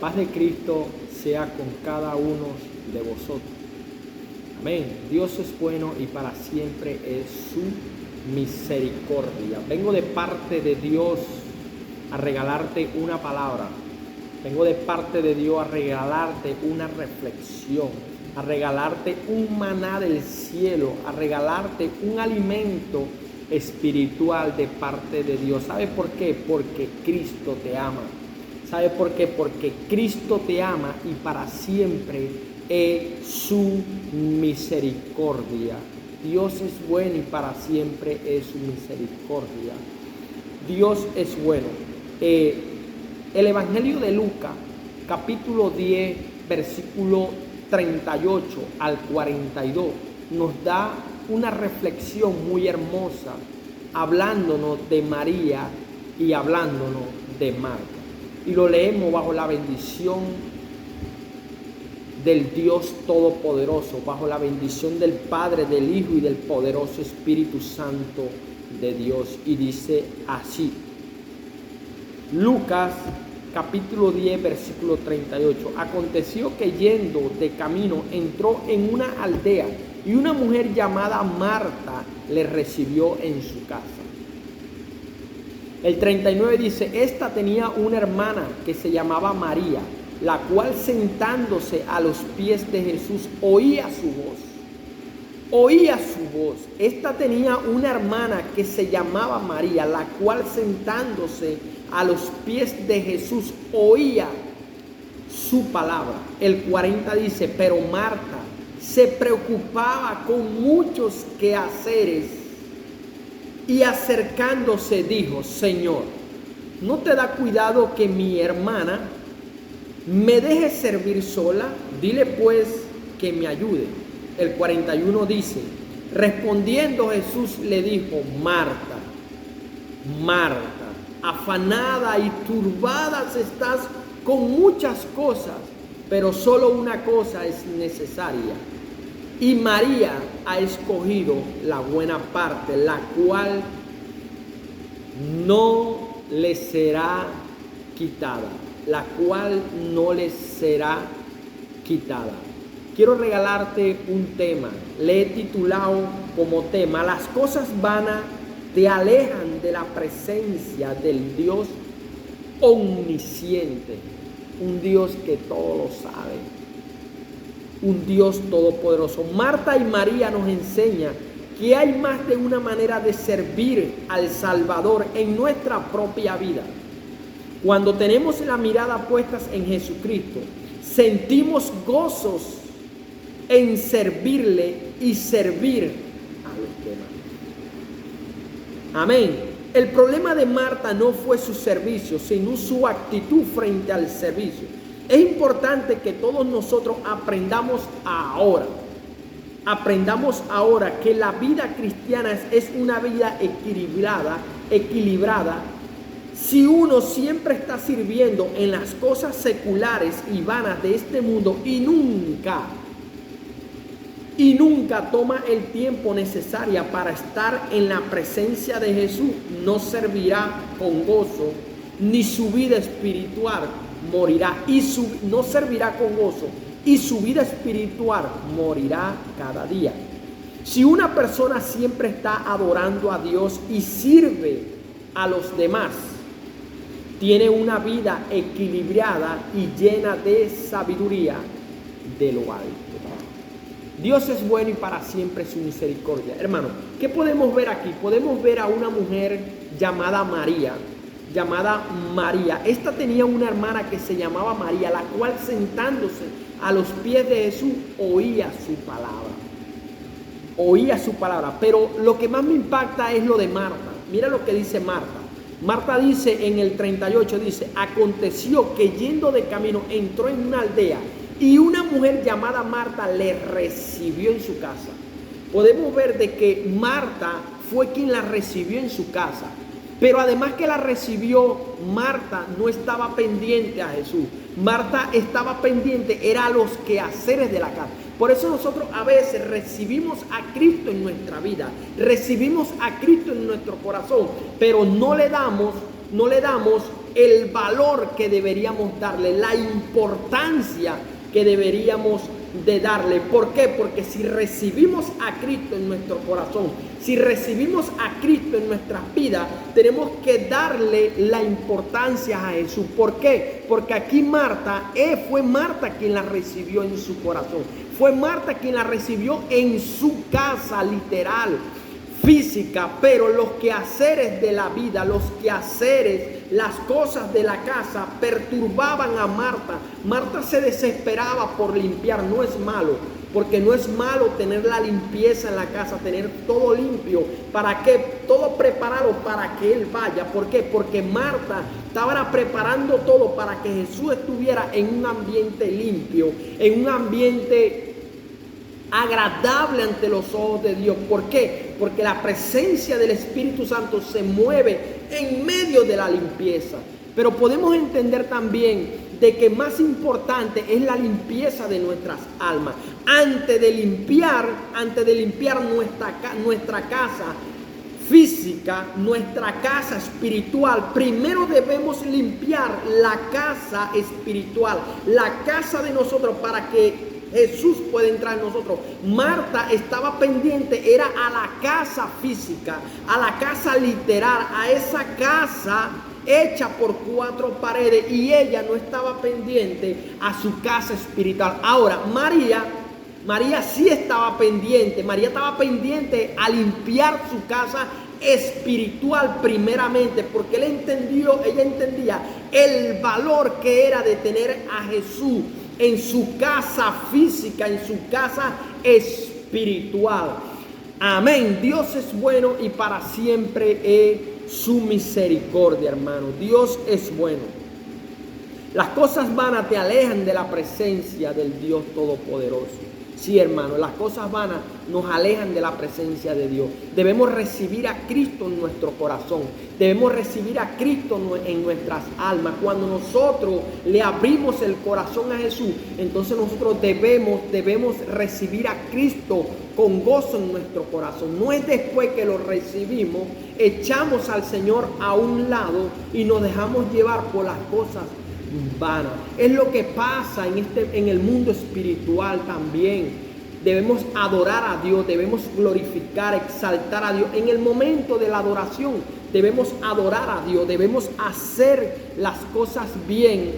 paz de Cristo sea con cada uno de vosotros. Amén. Dios es bueno y para siempre es su misericordia. Vengo de parte de Dios a regalarte una palabra. Vengo de parte de Dios a regalarte una reflexión, a regalarte un maná del cielo, a regalarte un alimento espiritual de parte de Dios. ¿Sabe por qué? Porque Cristo te ama. ¿Sabe por qué? Porque Cristo te ama y para siempre es su misericordia. Dios es bueno y para siempre es su misericordia. Dios es bueno. El Evangelio de Lucas, capítulo 10, versículo 38 al 42, nos da una reflexión muy hermosa, hablándonos de María y hablándonos de Marta. Y lo leemos bajo la bendición del Dios Todopoderoso, bajo la bendición del Padre, del Hijo y del poderoso Espíritu Santo de Dios. Y dice así, Lucas capítulo 10, versículo 38. Aconteció que yendo de camino entró en una aldea y una mujer llamada Marta le recibió en su casa. El 39 dice, esta tenía una hermana que se llamaba María, la cual sentándose a los pies de Jesús oía su voz. Oía su voz. Esta tenía una hermana que se llamaba María, la cual sentándose a los pies de Jesús oía su palabra. El 40 dice, pero Marta se preocupaba con muchos quehaceres y acercándose dijo, Señor, ¿no te da cuidado que mi hermana me deje servir sola? Dile pues que me ayude. El 41 dice, respondiendo Jesús le dijo, Marta, Marta, afanada y turbada estás con muchas cosas, pero solo una cosa es necesaria. Y María ha escogido la buena parte, la cual no le será quitada, la cual no le será quitada. Quiero regalarte un tema, le he titulado como tema, las cosas vanas te alejan de la presencia del Dios omnisciente, un Dios que todo lo sabe, un Dios todopoderoso. Marta y María nos enseñan que hay más de una manera de servir al Salvador en nuestra propia vida. Cuando tenemos la mirada puesta en Jesucristo, sentimos gozos en servirle y servir a los demás. Amén. El problema de Marta no fue su servicio, sino su actitud frente al servicio. Es importante que todos nosotros aprendamos ahora que la vida cristiana es una vida equilibrada. Si uno siempre está sirviendo en las cosas seculares y vanas de este mundo y nunca toma el tiempo necesario para estar en la presencia de Jesús, no servirá con gozo, ni su vida espiritual morirá, no servirá con gozo, y su vida espiritual morirá cada día. Si una persona siempre está adorando a Dios y sirve a los demás, tiene una vida equilibrada y llena de sabiduría de lo alto. Dios es bueno y para siempre su misericordia. Hermano, ¿qué podemos ver aquí? Podemos ver a una mujer llamada María. Esta tenía una hermana que se llamaba María, la cual sentándose a los pies de Jesús oía su palabra. Oía su palabra. Pero lo que más me impacta es lo de Marta. Mira lo que dice Marta. Marta dice en el 38, dice, aconteció que yendo de camino entró en una aldea y una mujer llamada Marta le recibió en su casa. Podemos ver de que Marta fue quien la recibió en su casa. Pero además que la recibió, Marta no estaba pendiente a Jesús. Marta estaba pendiente, era a los quehaceres de la casa. Por eso nosotros a veces recibimos a Cristo en nuestra vida, recibimos a Cristo en nuestro corazón, pero no le damos el valor que deberíamos darle, la importancia que deberíamos de darle. ¿Por qué? Porque si recibimos a Cristo en nuestro corazón, si recibimos a Cristo en nuestras vidas, tenemos que darle la importancia a Jesús. ¿Por qué? Porque aquí Marta, fue Marta quien la recibió en su corazón. Fue Marta quien la recibió en su casa, literal, física, pero los quehaceres de la vida, los quehaceres, las cosas de la casa perturbaban a Marta. Marta se desesperaba por limpiar. No es malo, porque no es malo tener la limpieza en la casa, tener todo limpio. ¿Para qué? Todo preparado para que Él vaya. ¿Por qué? Porque Marta estaba preparando todo para que Jesús estuviera en un ambiente limpio, en un ambiente agradable ante los ojos de Dios. ¿Por qué? Porque la presencia del Espíritu Santo se mueve en medio de la limpieza. Pero podemos entender también de que más importante es la limpieza de nuestras almas. Antes de limpiar nuestra casa física, nuestra casa espiritual, primero debemos limpiar la casa espiritual, la casa de nosotros, para que Jesús puede entrar en nosotros. Marta estaba pendiente, era a la casa física, a la casa literal, a esa casa hecha por 4 paredes, y ella no estaba pendiente a su casa espiritual. Ahora, María sí estaba pendiente. María estaba pendiente a limpiar su casa espiritual primeramente, porque ella entendía el valor que era de tener a Jesús en su casa física, en su casa espiritual. Amén. Dios es bueno y para siempre es su misericordia, hermano. Dios es bueno. Las cosas vanas te alejan de la presencia del Dios Todopoderoso. Sí, hermano, las cosas vanas nos alejan de la presencia de Dios. Debemos recibir a Cristo en nuestro corazón. Debemos recibir a Cristo en nuestras almas. Cuando nosotros le abrimos el corazón a Jesús, entonces nosotros debemos recibir a Cristo con gozo en nuestro corazón. No es después que lo recibimos, echamos al Señor a un lado y nos dejamos llevar por las cosas vanas. Es lo que pasa en el mundo espiritual también. Debemos adorar a Dios, debemos glorificar, exaltar a Dios. En el momento de la adoración debemos adorar a Dios, debemos hacer las cosas bien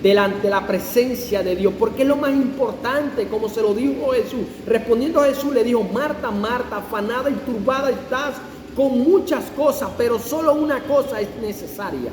delante de la presencia de Dios, porque es lo más importante, como se lo dijo Jesús. Respondiendo a Jesús le dijo: Marta, Marta, afanada y turbada estás con muchas cosas, pero solo una cosa es necesaria.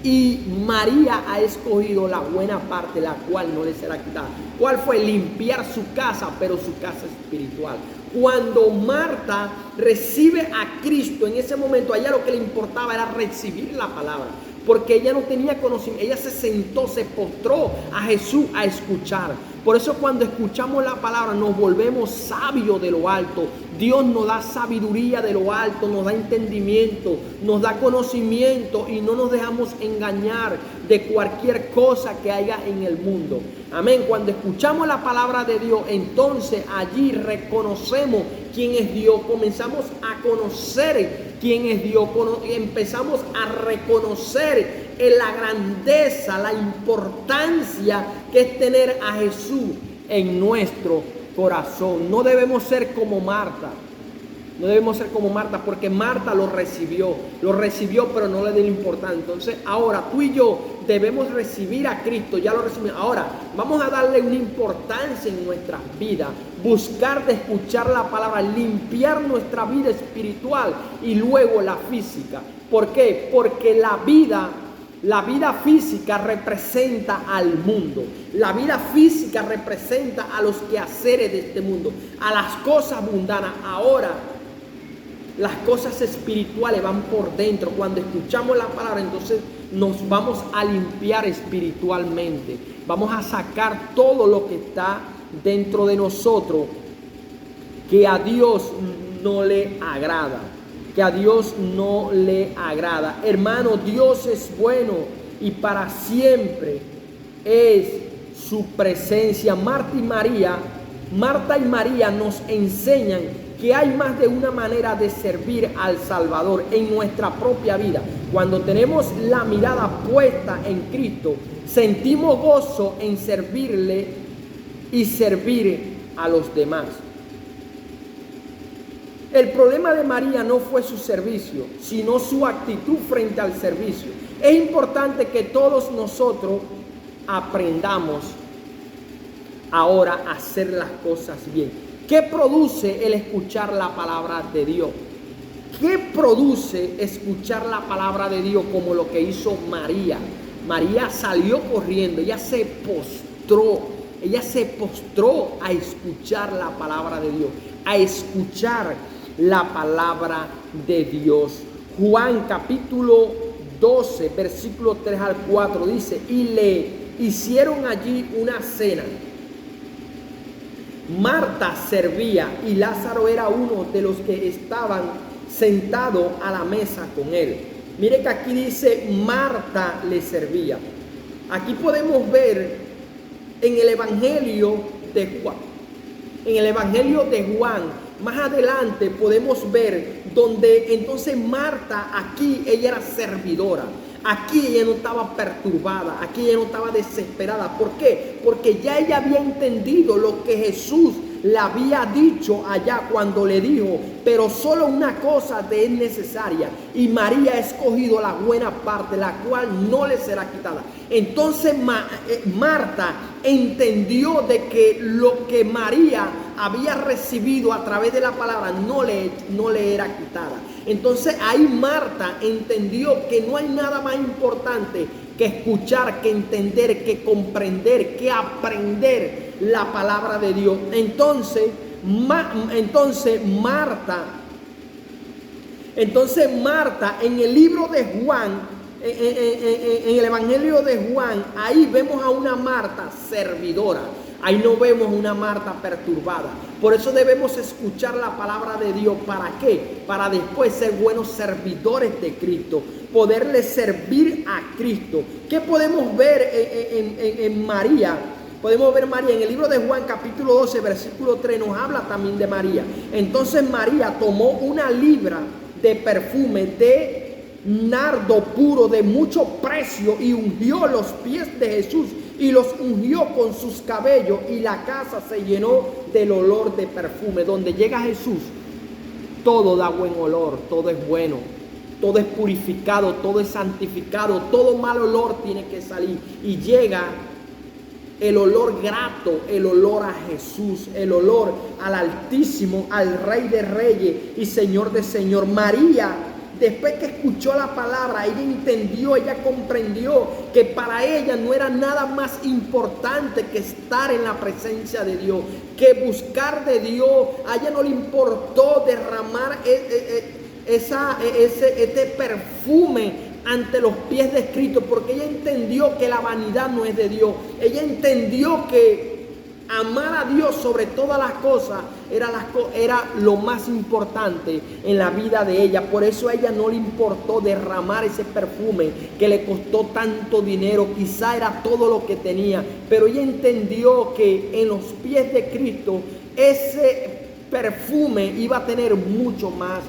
Y María ha escogido la buena parte, la cual no le será quitada. ¿Cuál fue? Limpiar su casa, pero su casa espiritual. Cuando Marta recibe a Cristo, en ese momento a ella lo que le importaba era recibir la palabra, porque ella no tenía conocimiento. Ella se sentó, se postró a Jesús a escuchar. Por eso cuando escuchamos la palabra nos volvemos sabios de lo alto. Dios nos da sabiduría de lo alto, nos da entendimiento, nos da conocimiento, y no nos dejamos engañar de cualquier cosa que haya en el mundo. Amén. Cuando escuchamos la palabra de Dios, entonces allí reconocemos quién es Dios. Comenzamos a conocer quién es Dios. Empezamos a reconocer la grandeza, la importancia que es tener a Jesús en nuestro corazón. No debemos ser como Marta. No debemos ser como Marta, porque Marta lo recibió, pero no le dio importancia. Entonces ahora tú y yo debemos recibir a Cristo, ya lo recibimos. Ahora vamos a darle una importancia en nuestras vidas, buscar de escuchar la palabra, limpiar nuestra vida espiritual y luego la física. ¿Por qué? Porque la vida física representa al mundo. La vida física representa a los quehaceres de este mundo, a las cosas mundanas. Ahora, las cosas espirituales van por dentro. Cuando escuchamos la palabra, entonces nos vamos a limpiar espiritualmente. Vamos a sacar todo lo que está dentro de nosotros que a Dios no le agrada. Que a Dios no le agrada. Hermano, Dios es bueno y para siempre es su presencia. Marta y María nos enseñan que hay más de una manera de servir al Salvador en nuestra propia vida. Cuando tenemos la mirada puesta en Cristo, sentimos gozo en servirle y servir a los demás. El problema de María no fue su servicio, sino su actitud frente al servicio. Es importante que todos nosotros aprendamos ahora a hacer las cosas bien. ¿Qué produce el escuchar la palabra de Dios? ¿Qué produce escuchar la palabra de Dios como lo que hizo María? María salió corriendo, ella se postró a escuchar la palabra de Dios, a escuchar la palabra de Dios. Juan capítulo 12, versículo 3 al 4 dice, y le hicieron allí una cena. Marta servía y Lázaro era uno de los que estaban sentados a la mesa con él. Mire que aquí dice Marta le servía. Aquí podemos ver en el Evangelio de Juan. En el Evangelio de Juan, más adelante podemos ver donde entonces Marta, aquí ella era servidora. Aquí ella no estaba perturbada, aquí ella no estaba desesperada. ¿Por qué? Porque ya ella había entendido lo que Jesús le había dicho allá cuando le dijo, pero solo una cosa te es necesaria, y María ha escogido la buena parte, la cual no le será quitada. Entonces Marta entendió de que lo que María había recibido a través de la palabra no le era quitada. Entonces ahí Marta entendió que no hay nada más importante que escuchar, que entender, que comprender, que aprender la palabra de Dios. Entonces Marta en el libro de Juan, en el Evangelio de Juan, ahí vemos a una Marta servidora. Ahí no vemos una Marta perturbada. Por eso debemos escuchar la palabra de Dios. ¿Para qué? Para después ser buenos servidores de Cristo. Poderle servir a Cristo. ¿Qué podemos ver en María? Podemos ver María en el libro de Juan capítulo 12 versículo 3 nos habla también de María. Entonces María tomó una libra de perfume de nardo puro de mucho precio y ungió los pies de Jesús y los ungió con sus cabellos, y la casa se llenó del olor de perfume. Donde llega Jesús, todo da buen olor, todo es bueno, todo es purificado, todo es santificado, todo mal olor tiene que salir, y llega el olor grato, el olor a Jesús, el olor al Altísimo, al Rey de Reyes y Señor de Señor. María, después que escuchó la palabra, ella entendió, ella comprendió que para ella no era nada más importante que estar en la presencia de Dios, que buscar de Dios. A ella no le importó derramar este perfume ante los pies de Cristo, porque ella entendió que la vanidad no es de Dios. Ella entendió que amar a Dios sobre todas las cosas era lo más importante en la vida de ella. Por eso a ella no le importó derramar ese perfume que le costó tanto dinero. Quizá era todo lo que tenía, pero ella entendió que en los pies de Cristo ese perfume iba a tener mucho más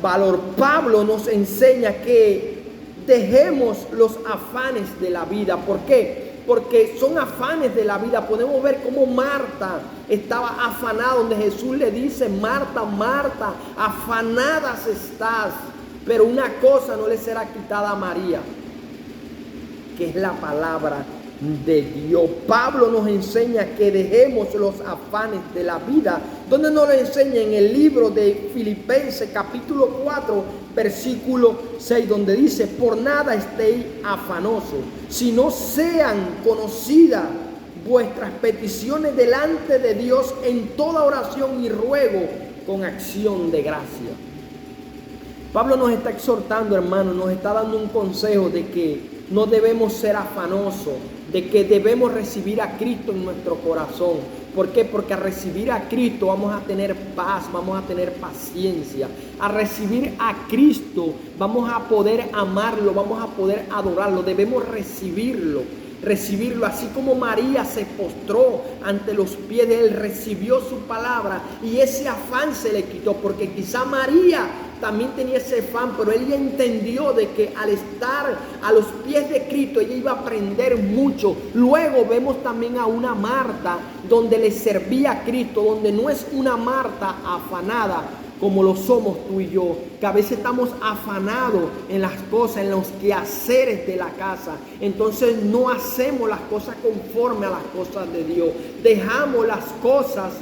valor. Pablo nos enseña que dejemos los afanes de la vida. ¿Por qué? Porque son afanes de la vida. Podemos ver cómo Marta estaba afanada, donde Jesús le dice: Marta, Marta, afanadas estás, pero una cosa no le será quitada a María, que es la palabra de Dios. Pablo nos enseña que dejemos los afanes de la vida. ¿Dónde nos lo enseña? En el libro de Filipenses capítulo 4 versículo 6, donde dice: por nada estéis afanosos, sino sean conocidas vuestras peticiones delante de Dios en toda oración y ruego con acción de gracia. Pablo nos está exhortando, hermano, nos está dando un consejo de que no debemos ser afanosos, de que debemos recibir a Cristo en nuestro corazón. ¿Por qué? Porque al recibir a Cristo vamos a tener paz, vamos a tener paciencia. Al recibir a Cristo vamos a poder amarlo, vamos a poder adorarlo. Debemos recibirlo. recibirlo. Así como María se postró ante los pies de Él, recibió su palabra y ese afán se le quitó, porque quizá María también tenía ese afán, pero ella entendió de que al estar a los pies de Cristo ella iba a aprender mucho. Luego vemos también a una Marta donde le servía a Cristo, donde no es una Marta afanada como lo somos tú y yo, que a veces estamos afanados en las cosas, en los quehaceres de la casa. Entonces no hacemos las cosas conforme a las cosas de Dios. Dejamos las cosas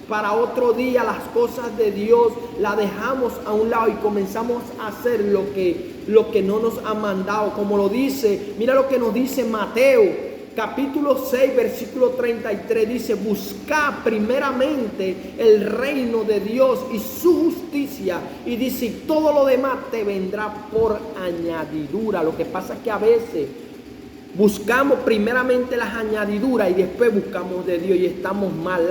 para otro día, las cosas de Dios las dejamos a un lado y comenzamos a hacer lo que no nos ha mandado. Como lo dice, mira lo que nos dice Mateo capítulo 6, versículo 33, dice: buscad primeramente el reino de Dios y su justicia, y dice, y todo lo demás te vendrá por añadidura. Lo que pasa es que a veces buscamos primeramente las añadiduras y después buscamos de Dios y estamos mal.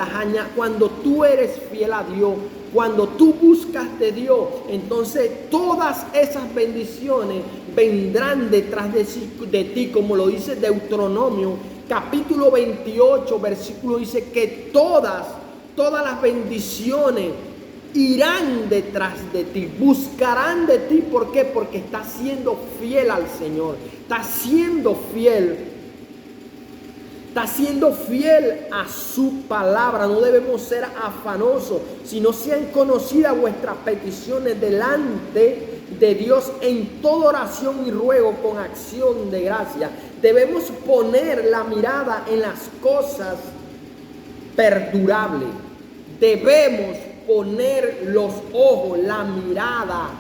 Cuando tú eres fiel a Dios, cuando tú buscas de Dios, entonces todas esas bendiciones vendrán detrás de ti, como lo dice Deuteronomio capítulo 28, versículo dice que todas las bendiciones irán detrás de ti, buscarán de ti. ¿Por qué? Porque estás siendo fiel al Señor, estás siendo fiel a su palabra. No debemos ser afanosos, sino sean conocidas vuestras peticiones delante de Dios en toda oración y ruego con acción de gracia. Debemos poner la mirada en las cosas perdurables. Debemos poner los ojos, la mirada,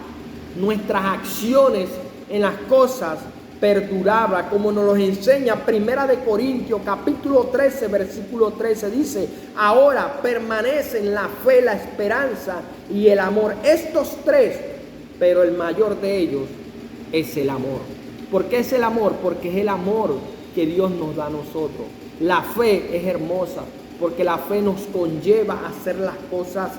nuestras acciones en las cosas perdurables, como nos lo enseña Primera de Corintios capítulo 13, versículo 13, dice: ahora permanecen la fe, la esperanza y el amor, estos tres, pero el mayor de ellos es el amor. ¿Por qué es el amor? Porque es el amor que Dios nos da a nosotros. La fe es hermosa porque la fe nos conlleva a hacer las cosas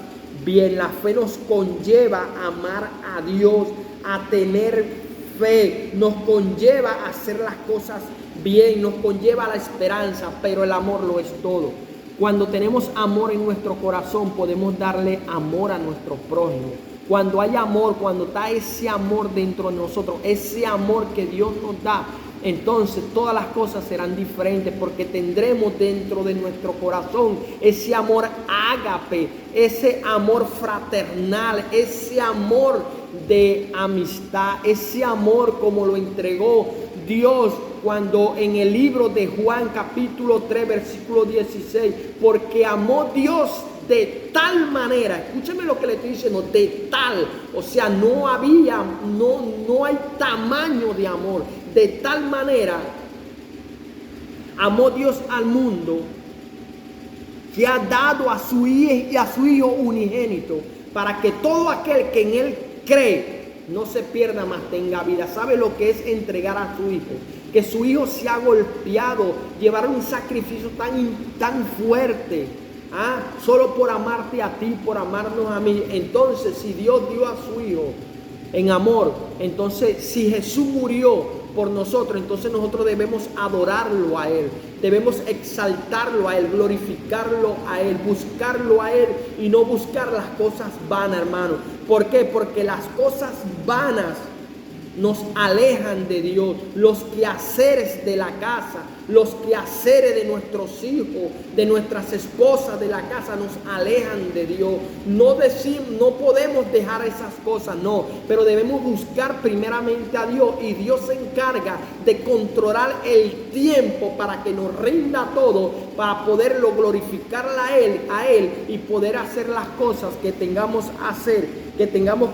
bien. La fe nos conlleva a amar a Dios, a tener fe, nos conlleva a hacer las cosas bien, nos conlleva a la esperanza, pero el amor lo es todo. Cuando tenemos amor en nuestro corazón, podemos darle amor a nuestro prójimo. Cuando hay amor, cuando está ese amor dentro de nosotros, ese amor que Dios nos da, entonces todas las cosas serán diferentes, porque tendremos dentro de nuestro corazón ese amor ágape, ese amor fraternal, ese amor de amistad, ese amor como lo entregó Dios cuando en el libro de Juan capítulo 3 versículo 16, porque amó Dios de tal manera, escúcheme lo que le estoy diciendo, de tal, o sea, no hay tamaño de amor, de tal manera amó Dios al mundo que ha dado a su hijo unigénito, para que todo aquel que en él cree no se pierda, mas tenga vida. ¿Sabe lo que es entregar a su hijo? Que su hijo se ha golpeado, llevar un sacrificio tan fuerte, solo por amarte a ti, por amarnos a mí. Entonces, si Dios dio a su hijo en amor, entonces si Jesús murió por nosotros, entonces nosotros debemos adorarlo a Él, debemos exaltarlo a Él, glorificarlo a Él, buscarlo a Él y no buscar las cosas vanas, hermano. ¿Por qué? Porque las cosas vanas nos alejan de Dios. Los quehaceres de la casa, los quehaceres de nuestros hijos, de nuestras esposas de la casa nos alejan de Dios. No podemos dejar esas cosas, no, pero debemos buscar primeramente a Dios, y Dios se encarga de controlar el tiempo para que nos rinda todo, para poderlo glorificarla a Él y poder hacer las cosas que tengamos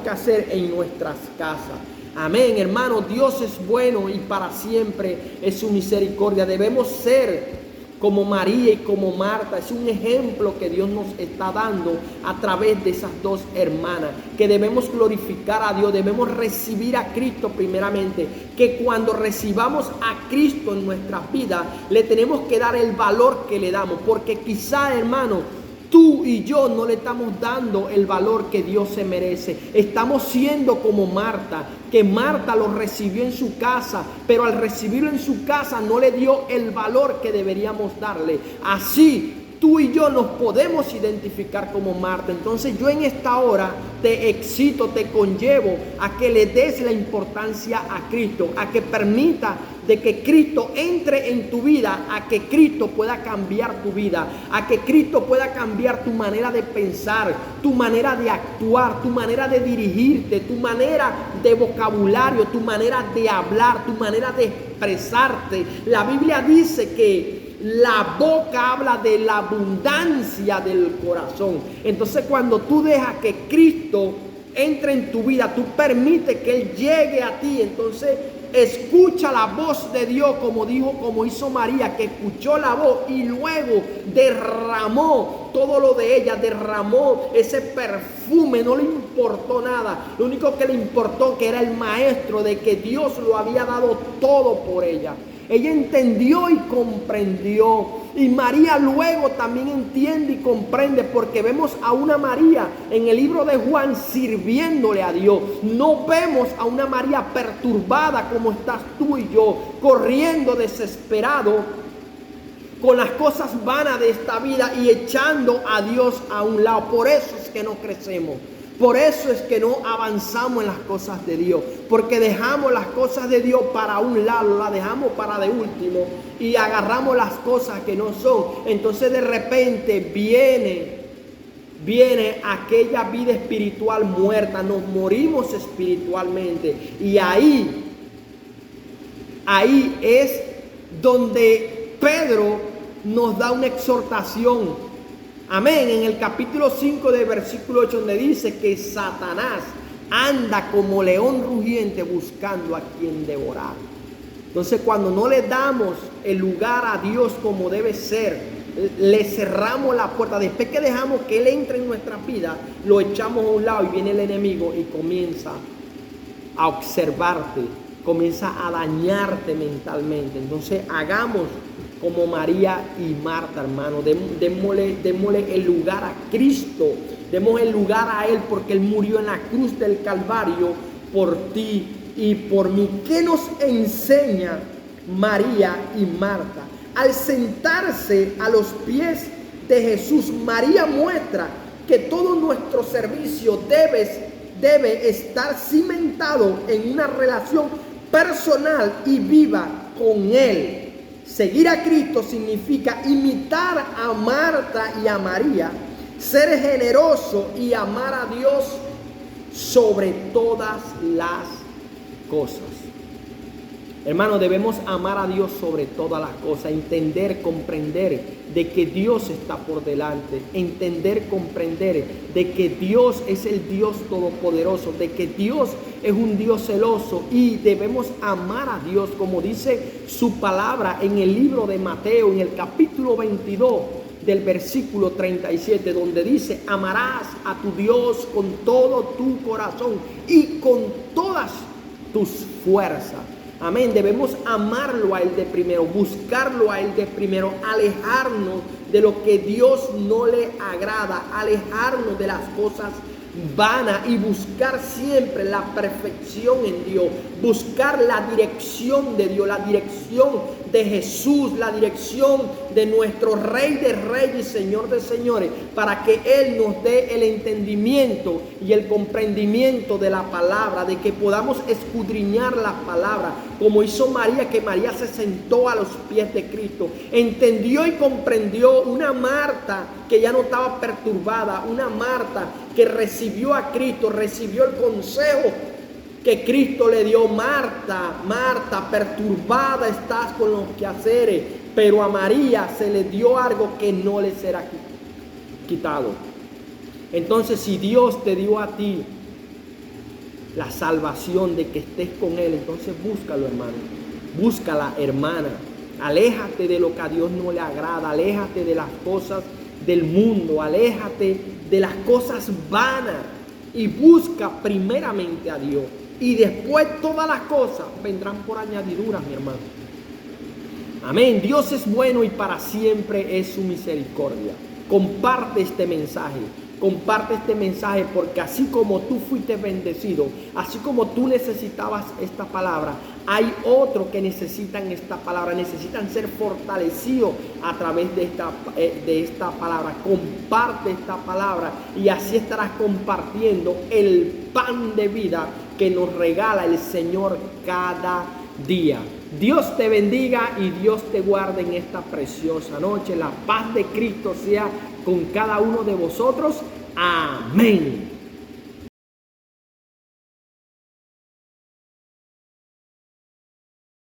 que hacer en nuestras casas. Amén, hermano. Dios es bueno y para siempre es su misericordia. Debemos ser como María y como Marta. Es un ejemplo que Dios nos está dando a través de esas dos hermanas, que debemos glorificar a Dios, debemos recibir a Cristo primeramente, que cuando recibamos a Cristo en nuestras vidas, le tenemos que dar el valor que le damos, porque quizá, hermano, Tú y yo no le estamos dando el valor que Dios se merece. Estamos siendo como Marta, que Marta lo recibió en su casa, pero al recibirlo en su casa no le dio el valor que deberíamos darle. Así tú y yo nos podemos identificar como Marta. Entonces yo en esta hora te excito, te conllevo a que le des la importancia a Cristo, a que permita de que Cristo entre en tu vida, a que Cristo pueda cambiar tu vida, a que Cristo pueda cambiar tu manera de pensar, tu manera de actuar, tu manera de dirigirte, tu manera de vocabulario, tu manera de hablar, tu manera de expresarte. La Biblia dice que la boca habla de la abundancia del corazón. Entonces cuando tú dejas que Cristo entre en tu vida, tú permites que Él llegue a ti, entonces escucha la voz de Dios, como hizo María, que escuchó la voz y luego derramó todo lo de ella, derramó ese perfume, no le importó nada. Lo único que le importó que era el maestro, de que Dios lo había dado todo por ella. Ella entendió y comprendió. Y María luego también entiende y comprende, porque vemos a una María en el libro de Juan sirviéndole a Dios. No vemos a una María perturbada como estás tú y yo, corriendo desesperado con las cosas vanas de esta vida y echando a Dios a un lado. Por eso es que no crecemos. Por eso es que no avanzamos en las cosas de Dios, porque dejamos las cosas de Dios para un lado, las dejamos para de último y agarramos las cosas que no son. Entonces de repente viene aquella vida espiritual muerta, nos morimos espiritualmente y ahí es donde Pedro nos da una exhortación. Amén. En el capítulo 5 del versículo 8, donde dice que Satanás anda como león rugiente buscando a quien devorar. Entonces cuando no le damos el lugar a Dios como debe ser, le cerramos la puerta, después que dejamos que Él entre en nuestra vida, lo echamos a un lado y viene el enemigo y comienza a observarte, comienza a dañarte mentalmente. Entonces hagamos como María y Marta, hermano. Démosle el lugar a Cristo. Demos el lugar a Él, porque Él murió en la cruz del Calvario por ti y por mí. ¿Qué nos enseña María y Marta? Al sentarse a los pies de Jesús, María muestra que todo nuestro servicio debe estar cimentado en una relación personal y viva con Él. Seguir a Cristo significa imitar a Marta y a María, ser generoso y amar a Dios sobre todas las cosas. Hermano, debemos amar a Dios sobre todas las cosas, entender, comprender de que Dios está por delante, entender, comprender de que Dios es el Dios todopoderoso, de que Dios es un Dios celoso, y debemos amar a Dios como dice su palabra en el libro de Mateo, en el capítulo 22 del versículo 37, donde dice: amarás a tu Dios con todo tu corazón y con todas tus fuerzas. Amén. Debemos amarlo a Él de primero, buscarlo a Él de primero, alejarnos de lo que Dios no le agrada, alejarnos de las cosas vanas y buscar siempre la perfección en Dios, buscar la dirección de Dios, la dirección de Jesús, la dirección de nuestro Rey de Reyes y Señor de Señores, para que Él nos dé el entendimiento y el comprendimiento de la palabra, de que podamos escudriñar la palabra, como hizo María, que María se sentó a los pies de Cristo, entendió y comprendió. Una Marta que ya no estaba perturbada, una Marta que recibió a Cristo, recibió el consejo que Cristo le dio. Marta, Marta, perturbada estás con los quehaceres, pero a María se le dio algo que no le será quitado. Entonces, si Dios te dio a ti la salvación de que estés con Él, entonces búscalo, hermano. Búscala, hermana. Aléjate de lo que a Dios no le agrada. Aléjate de las cosas del mundo. Aléjate de las cosas vanas y busca primeramente a Dios. Y después todas las cosas vendrán por añadidura, mi hermano. Amén. Dios es bueno y para siempre es su misericordia. Comparte este mensaje. Comparte este mensaje porque así como tú fuiste bendecido, así como tú necesitabas esta palabra, hay otros que necesitan esta palabra, necesitan ser fortalecidos a través de esta palabra. Comparte esta palabra y así estarás compartiendo el pan de vida que nos regala el Señor cada día. Dios te bendiga y Dios te guarde en esta preciosa noche. La paz de Cristo sea con cada uno de vosotros. Amén.